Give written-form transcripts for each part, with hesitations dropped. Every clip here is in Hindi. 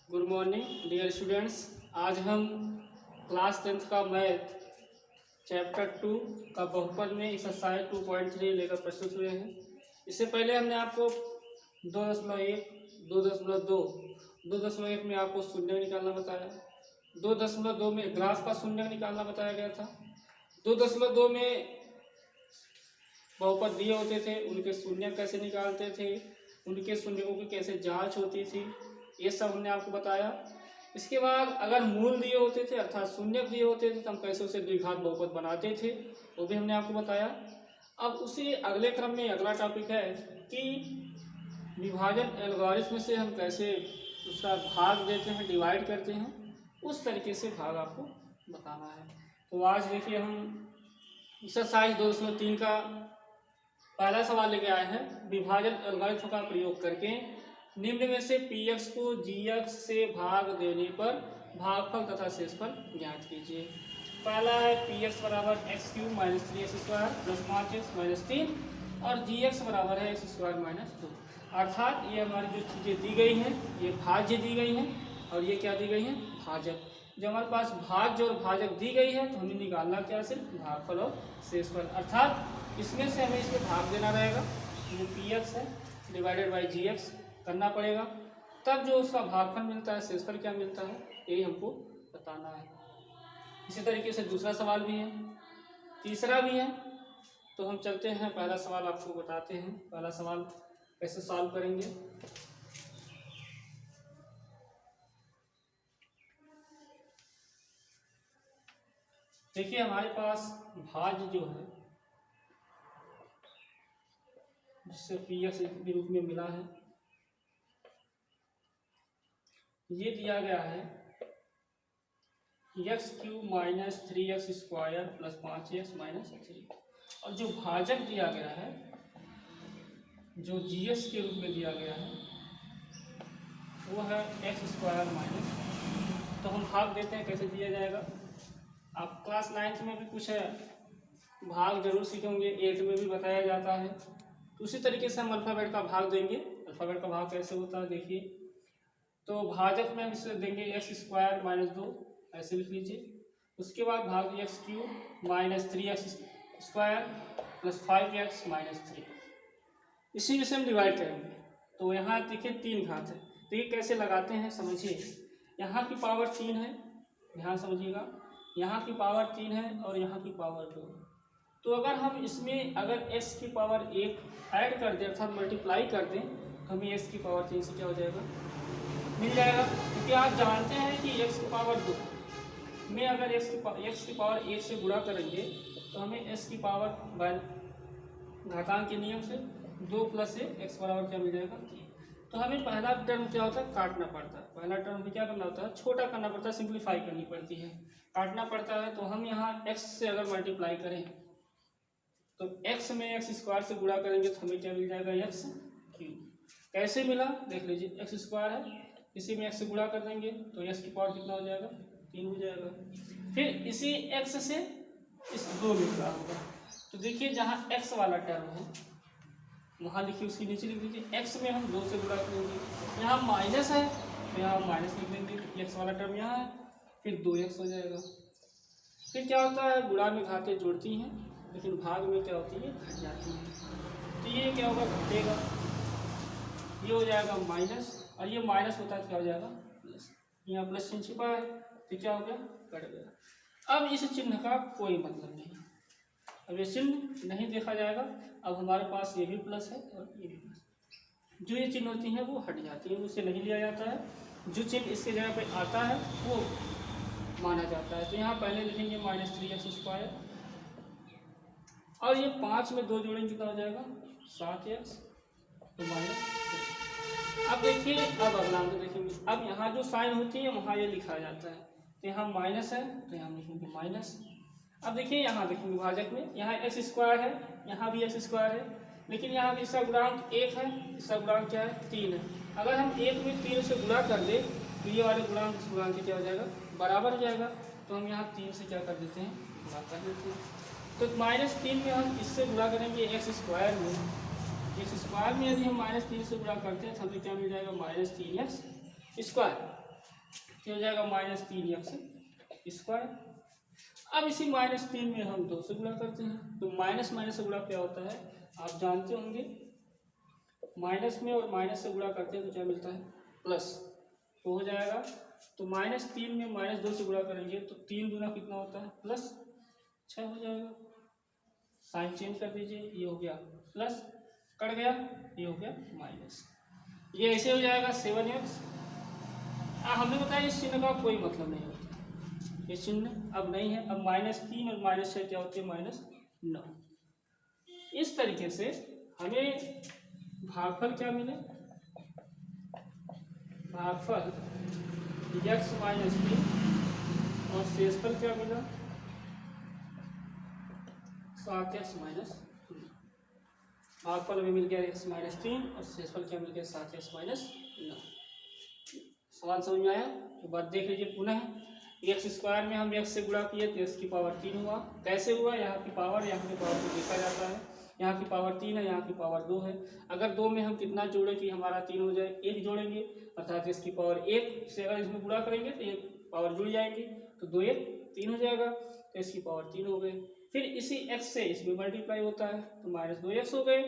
Good morning dear students. आज हम क्लास 10th का मैथ चैप्टर 2 का बहुपद में एक्सरसाइज 2.3 लेकर प्रस्तुत हुए हैं। इससे पहले हमने आपको 2.1, 2.2, 2.1 में आपको शून्य निकालना बताया, 2.2 में ग्राफ का शून्य निकालना बताया गया था, 2.2 में बहुपद दिए होते थे उनके शून्य कैसे निकालते थे, उनके शून्यों की कैसे जांच होती थी, ये सब हमने आपको बताया। इसके बाद अगर मूल दिए होते थे अर्थात शून्य दिए होते थे तो हम कैसे उसे द्विघात बहुपद बनाते थे वो भी हमने आपको बताया। अब उसी अगले क्रम में अगला टॉपिक है कि विभाजन एल्गोरिथ्म से हम कैसे उसका भाग देते हैं, डिवाइड करते हैं, उस तरीके से भाग आपको बताना है। तो आज देखिए हम एक्सरसाइज 2.3 का पहला सवाल लेके आए हैं। विभाजन एल्गोरिथ्म का प्रयोग करके निम्न में से px को gx से भाग देने पर भागफल तथा शेषफल ज्ञात कीजिए। पहला है px बराबर x³ minus 3x² plus 5x minus 3 और gx बराबर है x² माइनस 2। अर्थात ये हमारी जो चीज़ें दी गई हैं ये भाज्य दी गई हैं और ये क्या दी गई हैं, भाजक। जब हमारे पास भाज्य और भाजक दी गई है तो हमें निकालना क्या, सिर्फ भागफल और शेषफल। अर्थात इसमें से हमें इसमें भाग देना रहेगा, जो px है डिवाइडेड बाई gx करना पड़ेगा, तब जो उसका भागफल मिलता है, शेषफल क्या मिलता है, यही हमको बताना है। इसी तरीके से दूसरा सवाल भी है, तीसरा भी है। तो हम चलते हैं, पहला सवाल आपको बताते हैं। पहला सवाल कैसे सॉल्व करेंगे। देखिए हमारे पास भाज्य जो है जिससे px के रूप में मिला है, ये दिया गया है x³ minus 3x² plus 5x minus 3। और जो भाजक दिया गया है, जो gx के रूप में दिया गया है, वो है x² माइनस। तो हम भाग देते हैं, कैसे दिया जाएगा। आप क्लास 9th में भी कुछ है भाग जरूर सीखे होंगे, 8th में भी बताया जाता है। तो उसी तरीके से हम अल्फ़ाबेट का भाग देंगे। अल्फ़ाबेट का भाग कैसे होता है देखिए। तो भाजक में हम इसे देंगे x² माइनस 2, ऐसे लिख लीजिए। उसके बाद भाग x³ minus 3x² plus 5x minus 3, इसी में से हम डिवाइड करेंगे। तो यहाँ देखिए 3 घात है, तो ये कैसे लगाते हैं समझिए। यहाँ की पावर 3 है, ध्यान समझिएगा, यहाँ की पावर 3 है और यहाँ की पावर 2। तो अगर हम इसमें अगर x की पावर 1 ऐड कर दें अर्थात मल्टीप्लाई कर दें तो हमें x की पावर 3 से क्या हो जाएगा, मिल जाएगा। क्योंकि आप जानते हैं कि x की पावर 2 में अगर x की पावर 1 से गुणा करेंगे तो हमें s की पावर घातांक के नियम से 2 प्लस से x बराबर क्या मिल जाएगा, 3। तो हमें पहला टर्म क्या होता है, काटना पड़ता है। पहला टर्म में क्या करना होता है, छोटा करना पड़ता है, सिंप्लीफाई करनी पड़ती है, काटना पड़ता है। तो हम यहाँ x से अगर मल्टीप्लाई करें तो x में x² से गुणा करेंगे तो हमें क्या मिल जाएगा, x³। कैसे मिला देख लीजिए, x² है, इसी में x से गुणा कर देंगे तो x की पावर कितना हो जाएगा, 3 हो जाएगा। फिर इसी x से इस 2 में गुणा होगा। तो देखिए जहाँ x वाला टर्म है वहाँ लिखिए, उसके नीचे लिख दीजिए x में हम 2 से गुणा करेंगे। यहाँ माइनस है तो यहाँ माइनस लिख देंगे, x वाला टर्म यहाँ है, फिर 2x हो जाएगा। फिर क्या होता है, गुणा में घातें जुड़ती हैं लेकिन भाग में क्या होती है, घट जाती है। तो ये क्या होगा, घटेगा, ये हो जाएगा माइनस, और ये माइनस होता है तो क्या हो जाएगा, प्लस। यहाँ प्लस चिन्ह छिपा है तो क्या हो गया, कट गया। अब इस चिन्ह का कोई मतलब नहीं, अब ये चिन्ह नहीं देखा जाएगा। अब हमारे पास ये भी प्लस है और ये भी प्लस, जो ये चिन्ह होती हैं वो हट जाती है, उसे नहीं लिया जाता है। जो चिन्ह इसके जगह पे आता है वो माना जाता है। तो यहाँ पहले लिखेंगे माइनस 3x² और ये 5 में 2 जोड़ेंगे कितना हो जाएगा, 7x, तो माइनस। अब देखिए, अब अगला अंक देखेंगे। अब यहाँ जो साइन होती है वहाँ ये लिखा जाता है, तो यहाँ माइनस है तो यहाँ लिखेंगे माइनस। अब देखिए यहाँ देखेंगे भाजक में, यहाँ x² है, यहाँ भी x² है, लेकिन यहाँ इसका गुणांक 1 है, इसका गुणांक क्या है, 3 है। अगर हम 1 में 3 से गुणा कर दें तो ये वाले गुणांक इस गुणांक के क्या हो जाएगा, बराबर हो जाएगा। तो हम यहाँ 3 से क्या कर देते हैं, गुणा कर देते हैं। तो -3 में हम इससे गुणा करेंगे x² में, x² में यदि हम -3 से गुणा करते हैं तो हमें क्या मिल जाएगा, -3x²। ये हो जाएगा -3x²। अब इसी -3 में हम 2 से गुणा करते हैं, तो माइनस माइनस से गुणा क्या होता है आप जानते होंगे, माइनस में और माइनस से गुणा करते हैं तो क्या मिलता है प्लस, तो हो जाएगा। तो -3 में -2 से गुणा करेंगे तो 3 गुना कितना होता है +6 हो जाएगा। साइन चेंज कर दीजिए, ये हो गया प्लस, कट गया, ये हो गया माइनस, ये ऐसे हो जाएगा 7x। हमने बताया इस चिन्ह का कोई मतलब नहीं होता, ये चिन्ह अब नहीं है। अब -3 और -6 क्या होते हैं -9। इस तरीके से हमें भागफल क्या मिले, भागफल x -3 और शेषफल क्या मिला 7x -3। भागफल में मिल गया x -3 और शेषफल क्या मिल गया 7x -9। सवाल समझ में आया? तो बात देख लीजिए पुनः, x² में हम x से गुणा किए तो x की पावर 3 हुआ। कैसे हुआ? यहाँ की पावर यहाँ की पावर को देखा जाता है, यहाँ की पावर 3 है, यहाँ की पावर 2 है। अगर 2 में हम कितना जोड़े कि हमारा 3 हो जाए, 1 जोड़ेंगे, अर्थात इसकी पावर 1 से अगर इसमें गुणा करेंगे तो 1 पावर जुड़ जाएंगी, तो 2 1 3 हो जाएगा, तो इसकी पावर 3 हो गई। फिर इसी x से इसमें मल्टीप्लाई होता है तो -2x हो गए।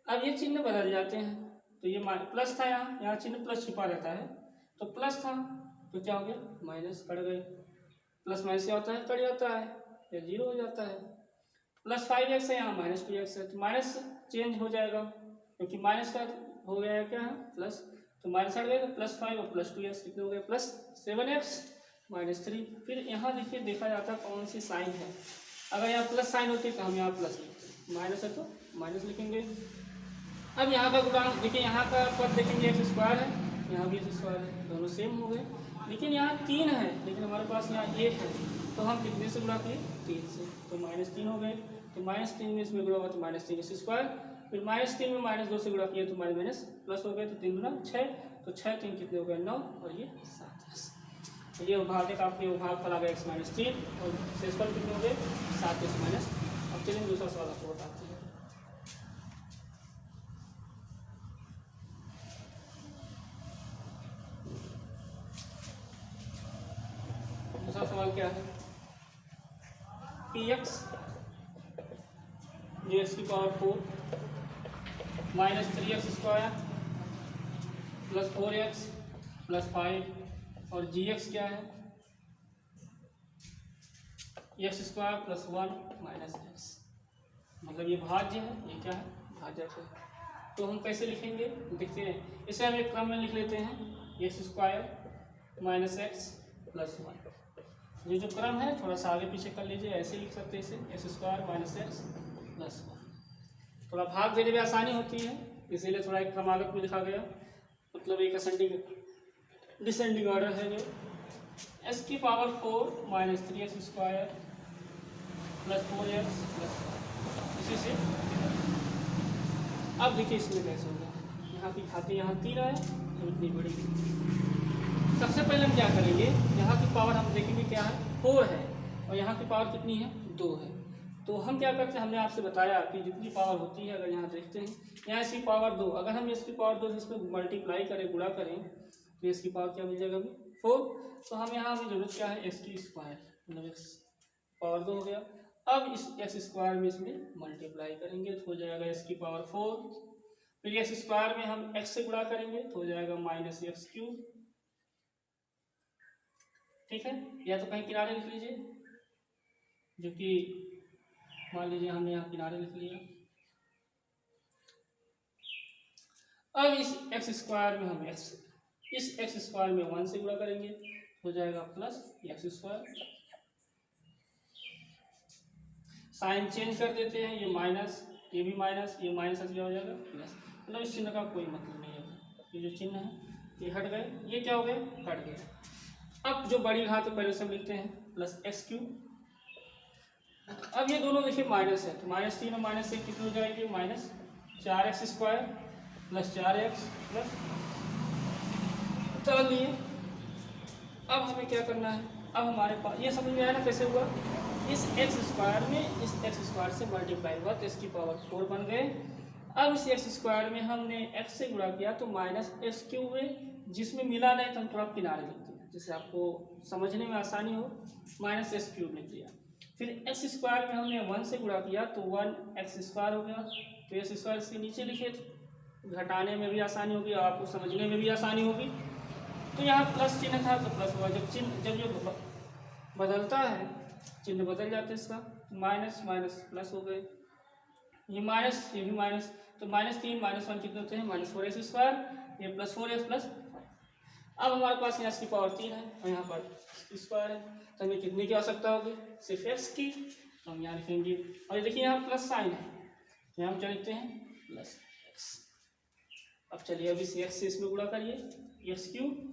अब ये चिन्ह बदल जाते हैं, तो ये प्लस था, यहाँ चिन्ह प्लस छिपा रहता है, तो प्लस था तो क्या हो गया माइनस, कट गए। प्लस माइनस क्या होता है कट जाता है, या 0 हो जाता है। +5x है, यहाँ -2x है, तो माइनस चेंज हो जाएगा क्योंकि माइनस का हो गया क्या है प्लस, तो माइनस हट गए, तो +5 और +2x कितने हो गए +7x -3। फिर यहाँ देखिए देखा जाता है कौन सी साइन है, अगर यहाँ प्लस साइन होती तो हम यहाँ प्लस लिखते, माइनस है तो माइनस लिखेंगे। अब यहाँ का गुणांक देखिए, यहाँ का पद देखेंगे x² है, यहाँ भी x² है, दोनों सेम हो गए। लेकिन यहाँ 3 है, लेकिन हमारे पास यहाँ 1 है, तो हम कितने से गुणा किए 3 से, तो -3 हो गए। तो -3 में इसमें गुणा हुआ तो -3x², फिर -3 में -2 से गुणा किए तो माइनस प्लस हो गए, तो 3 गुना 6, तो 6 3 कितने हो गए 9 और ये 7x। तो ये भाग आपके भागफल आ गया x -3 और शेषफल कितने हो गए 7x-। अब चलिए दूसरा सवाल आपको बताते हैं। दूसरा सवाल क्या है, px जो x की पावर 4 -3x² +4x +5 और gx क्या है x² + 1 -x, मतलब ये भाज्य है, ये क्या है भाजक है। तो हम कैसे लिखेंगे देखते हैं, इसे हम एक क्रम में लिख लेते हैं, x² -x + 1। ये जो क्रम है थोड़ा सा आगे पीछे कर लीजिए, ऐसे लिख सकते हैं इसे x² -x + 1। थोड़ा भाग देने में आसानी होती है, इसीलिए थोड़ा एक क्रमागत में लिखा गया, मतलब एक डिसेंडिंग ऑर्डर है। जो x की पावर 4 -3x² + 4x + 5, इसी से। अब देखिए इसमें कैसे होगा, यहाँ की खाते यहाँ 3 आए तो इतनी बड़ी। सबसे पहले हम क्या करेंगे, यहाँ की पावर हम देखेंगे क्या है 4 है, और यहाँ की पावर कितनी है 2 है। तो हम क्या करते हैं, हमने आपसे बताया कि जितनी पावर होती है, अगर यहाँ देखते हैं यहाँ इसकी पावर 2, अगर हम इसकी पावर 2 इसमें मल्टीप्लाई करें गुणा करें तो इसकी पावर क्या मिल जाएगा अभी 4। तो हम यहाँ हमें जरूरत क्या है x², मतलब x पावर 2 हो गया। अब इस x² में इसमें मल्टीप्लाई करेंगे तो हो जाएगा x की पावर 4, फिर x² में हम x से गुणा करेंगे तो हो जाएगा -x3। ठीक है, या तो कहीं किनारे लिख लीजिए, जो कि मान लीजिए हमने यहाँ किनारे लिख लिया। अब इस x² में हम इस x² में 1 से गुणा करेंगे हो जाएगा +x²। साइन चेंज कर देते हैं, ये माइनस, ये भी माइनस, ये माइनस क्या हो जाएगा प्लस, मतलब इस चिन्ह का कोई मतलब नहीं है। ये जो चिन्ह है ये हट गए, ये क्या हो गए कट गए। अब जो बड़ी घात है पहले से हम लिखते हैं +x3। अब ये दोनों देखिए माइनस है, तो -3 और -1 कितने हो जाएंगे -4x² + 4x + चल लिए। अब हमें क्या करना है, अब हमारे पास ये समझ में आया ना कैसे हुआ, इस x² में इस x² से मल्टीप्लाई हुआ तो इसकी पावर 4 बन गए। अब इस x² में हमने x से गुणा किया तो -x³ हुए, जिसमें मिला नहीं तो हम थोड़ा किनारे लिखते हैं, जिससे आपको समझने में आसानी हो, माइनस एक्स क्यूब लिख दिया। फिर एक्स स्क्वायर में हमने 1 से गुणा किया तो 1 एक्स स्क्वायर हो गया, तो एक्स स्क्वायर इसके नीचे लिखे थे, घटाने में भी आसानी होगी और आपको समझने में भी आसानी होगी। तो यहाँ प्लस चिन्ह था तो प्लस हुआ, जब ये बदलता है चिन्ह बदल जाते हैं इसका, माइनस माइनस प्लस हो गए, ये माइनस ये भी माइनस, तो -3 -1 कितने होते हैं -4 एक्स स्क्वायर, ये +4 एक्स प्लस। अब हमारे पास यहाँ इसकी पावर 3 है और यहाँ पर स्क्वायर है, तो हमें कितने की आवश्यकता होगी, सिर्फ एक्स की, तो हम यहाँ लिखेंगे। और ये देखिए यहाँ प्लस साइन है, तो यहाँ हम क्या लिखते हैं प्लस एक्स। अब चलिए अभी इस एक्स से इसमें गुणा करिए, एक्स क्यूब,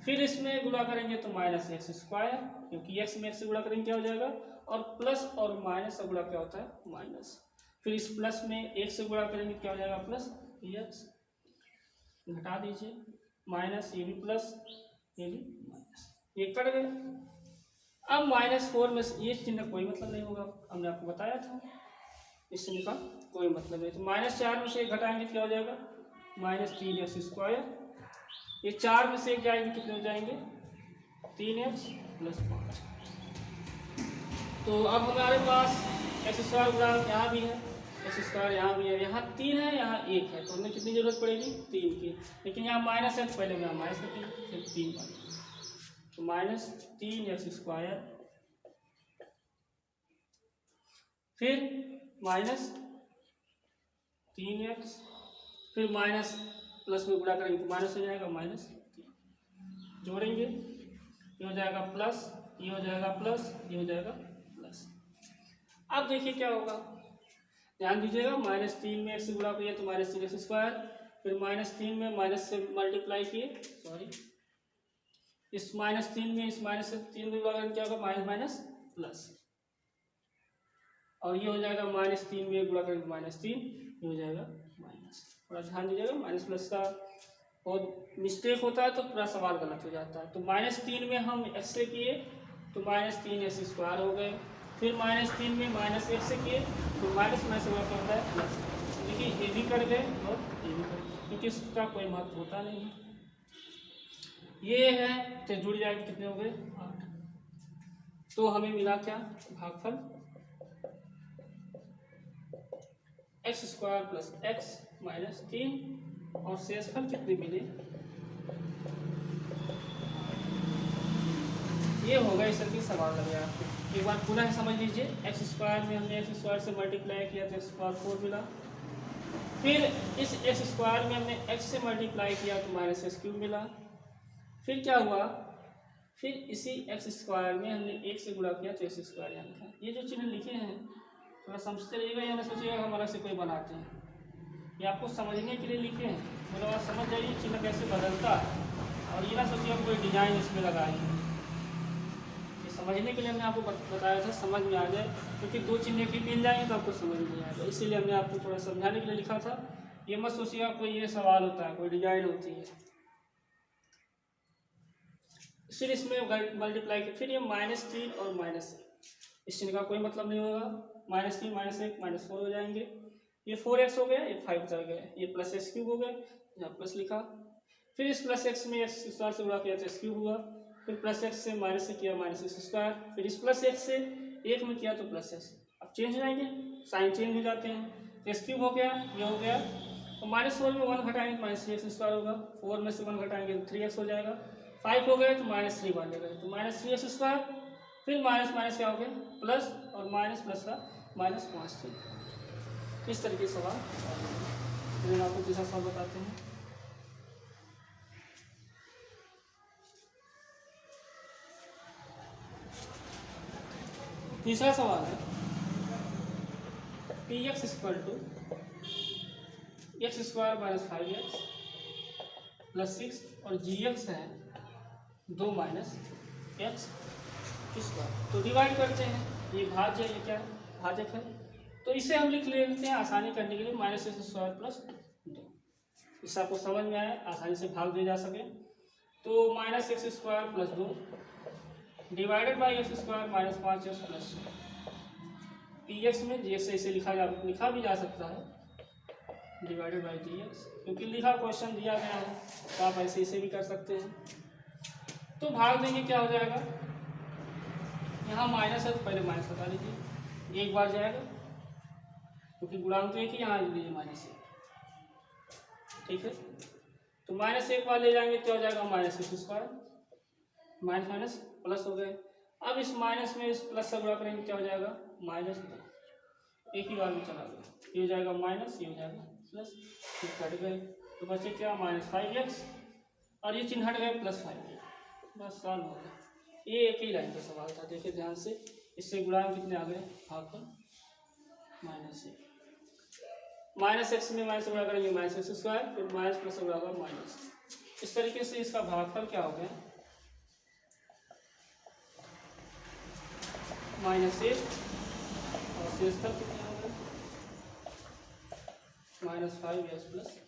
फिर इसमें गुणा करेंगे तो माइनस एक्स स्क्वायर, क्योंकि एक्स में एक्स से गुणा करेंगे क्या हो जाएगा, और प्लस और माइनस का गुणा क्या होता है माइनस, फिर इस प्लस में एक से गुणा करेंगे क्या हो जाएगा प्लस एक्स, घटा दीजिए माइनस, ये भी प्लस ये भी माइनस, ये कट गए। अब -4 में ये चिन्ह कोई मतलब नहीं होगा, हमने आपको बताया था इस चिन्ह का कोई मतलब नहीं, तो -4 में से एक घटाएंगे क्या हो जाएगा -3 एक्स स्क्वायर, ये 4 में से एक जाएंगे कितने हो जाएंगे 3 एक्स प्लस 5। तो अब हमारे पास एक्स स्क्वायर गुणा यहाँ भी है, एक्स स्क्वायर यहाँ भी है, यहाँ 3 है यहाँ 1 है, तो हमें कितनी जरूरत पड़ेगी 3 की, लेकिन यहाँ माइनस है तो पहले मैं माइनस रखेंगे, फिर 3 माइनस, तो -3 एक्स स्क्वायर, फिर -3 एक्स, फिर माइनस प्लस में गुणा करेंगे तो माइनस हो जाएगा -3, जोड़ेंगे ये हो जाएगा प्लस, ये हो जाएगा प्लस, ये हो जाएगा प्लस। अब देखिए क्या होगा, ध्यान दीजिएगा, -3 में एक्स से गुणा किया तो -3 एक्स स्क्वायर, फिर -3 में माइनस से मल्टीप्लाई किए, सॉरी इस -3 में इस माइनस से 3 में गुणा करेंगे क्या होगा माइनस माइनस प्लस, और ये हो जाएगा -3 में गुणा करेंगे -3, ये हो जाएगा माइनस। थोड़ा ध्यान दीजिएगा, माइनस प्लस का बहुत मिस्टेक होता है तो पूरा सवाल गलत हो जाता है। तो -3 में हम एक्स से किए तो -3 एक्स स्क्वायर हो गए, फिर -3 में माइनस एक्स से किए तो माइनस में से क्या होता है प्लस, देखिए ये भी कर गए और ये भी कर गए, क्योंकि इसका कोई महत्व होता नहीं है। ये है तो जुड़ जाएंगे कितने हो गए 8, तो हमें मिला क्या भागफल एक्स स्क्वायर प्लस एक्स -3, और शेषफल कितने मिले, ये होगा इस तरह की सवाल लगे आपको। एक बार पुनः समझ लीजिए, एक्स स्क्वायर में हमने एक्स स्क्वायर से मल्टीप्लाई किया तो एक्स स्क्वायर 4 मिला, फिर इस एक्स स्क्वायर में हमने एक्स से मल्टीप्लाई किया तो -x क्यूब मिला, फिर क्या हुआ, फिर इसी एक्स स्क्वायर में हमने 1 से गुणा किया तो एक्स स्क्वायर यहाँ लिखा। ये जो चिन्ह लिखे हैं थोड़ा समझते रहिएगा, या ना सोचिएगा हमारा से कोई बनाते हैं, ये आपको समझने के लिए लिखे हैं, मतलब आप समझ जाइए चिन्ह कैसे बदलता है, और ये ना सोचिए कोई डिजाइन इसमें लगाएंगे, ये समझने के लिए हमने आपको बताया था, समझ में आ जाए, क्योंकि दो चिन्ह भी मिल जाएंगे तो आपको समझ नहीं आएगा, इसीलिए हमने आपको थोड़ा समझाने के लिए लिखा था। ये मत सोचिएगा कोई ये सवाल होता है, कोई डिजाइन होती है, फिर इसमें मल्टीप्लाई फिर ये -3 और -1, इस चिन्ह का कोई मतलब नहीं होगा, -3 -1 -4 हो जाएंगे, ये 4x हो गया, ये 5 चल गए, ये +x क्यूब हो गया, यहाँ प्लस लिखा, फिर इस +x में x स्क्वायर से गुणा किया तो x क्यूब हुआ, फिर +x से माइनस से किया -x स्क्वायर, फिर इस +x से 1 में किया तो +x, अब चेंज हो जाएंगे, साइन चेंज हो जाते हैं, तो x क्यूब हो गया, ये हो गया, तो -4 में 1 घटाएंगे तो -3x स्क्वायर होगा, 4 में से 1 घटाएंगे तो 3x हो जाएगा, 5 हो गए तो -3 बन गए, तो -3x स्क्वायर, फिर माइनस माइनस क्या हो गया प्लस, और माइनस प्लस का -5, इस तरीके से सवाल। फिर आपको तीसरा सवाल बताते हैं। तीसरा सवाल है px = x² - 5x + 6 और gx है 2 - x²। तो डिवाइड करते हैं, ये भाज्य, ये क्या है भाजक है, तो इसे हम लिख लेते हैं आसानी करने के लिए -x² + 2, इससे आपको समझ में आए, आसानी से भाग दिए जा सके। तो -x² + 2 divided by x² - 5x + 6, px में जैसे इसे लिखा भी जा सकता है डिवाइडेड बाई dx, क्योंकि लिखा क्वेश्चन दिया गया है तो आप ऐसे इसे भी कर सकते हैं। तो भाग देंगे क्या हो जाएगा, यहाँ माइनस है तो पहले माइनस हटा लीजिए, एक बार जाएगा क्योंकि गुणांक तो एक ही, यहाँ लीजिए माइनस एक, ठीक है। तो माइनस एक बार ले जाएंगे क्या हो जाएगा, minus x square, minus minus plus हो गए। अब इस माइनस में इस प्लस से गुणा करेंगे क्या हो जाएगा, माइनस दो, एक ही बार में चला गया, ये हो जाएगा माइनस, ये हो जाएगा प्लस, फिर कट गए तो बचे क्या, माइनस 5x, और ये चिन्ह हट गए प्लस 5, बस सॉल्व हो गया। ये एक ही लाइन का सवाल था, देखिए ध्यान से। इससे गुणांक कितने आ गए, भागफल माइनस एक, माइनस एक्स में माइनस गुणा करेंगे माइनस एक्स स्क्वायर, फिर माइनस प्लस गुणा होगा माइनस। इस तरीके से इसका भागफल क्या हो गया, माइनस एक, और शेषफल कितना हो गया, -5x प्लस